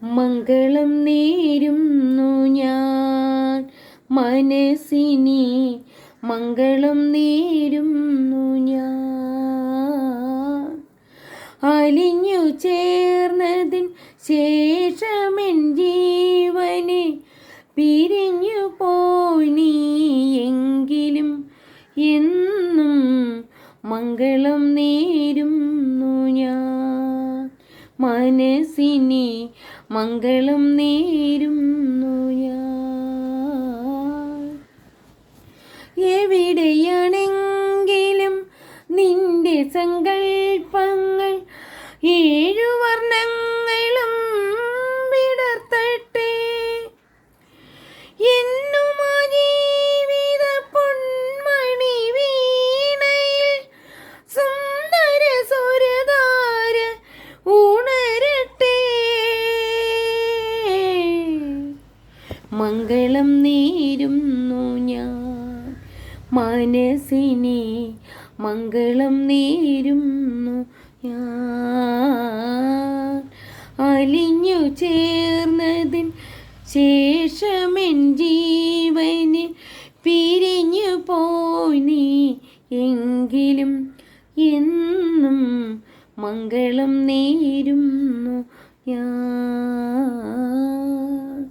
മംഗളം നേരുന്നു ഞാൻ മനസ്സിനെ, മംഗളം നേരുന്നു ഞാൻ. അലിഞ്ഞു ചേർന്നതിൻ ശേഷമെൻ ജീവനെ പിരിഞ്ഞു പോയി നീ എങ്കിലും എന്നും മംഗളം നേരുന്നു ഞാൻ മനസ്സിനെ, മംഗളം നേരുന്നു ഞാൻ. എവിടെയാണെങ്കിലും നിന്റെ സങ്കൽപ്പങ്ങൾ ഏഴു വർണ്ണങ്ങളും വിടർത്തട്ടെ. എന്നുമാ ജീവിത പൊന്മണി വീണയിൽ സുന്ദര സ്വരധാര ഉണരട്ടെ. മംഗളം നേരുന്നു ഞാൻ മനസ്സിനെ, മംഗളം നേരുന്നു ഞാൻ. അലിഞ്ഞു ചേർന്നതിൻ ശേഷമെൻ ജീവന് പിരിഞ്ഞു പോയി നീ എങ്കിലും എന്നും മംഗളം നേരുന്നു ഞാൻ.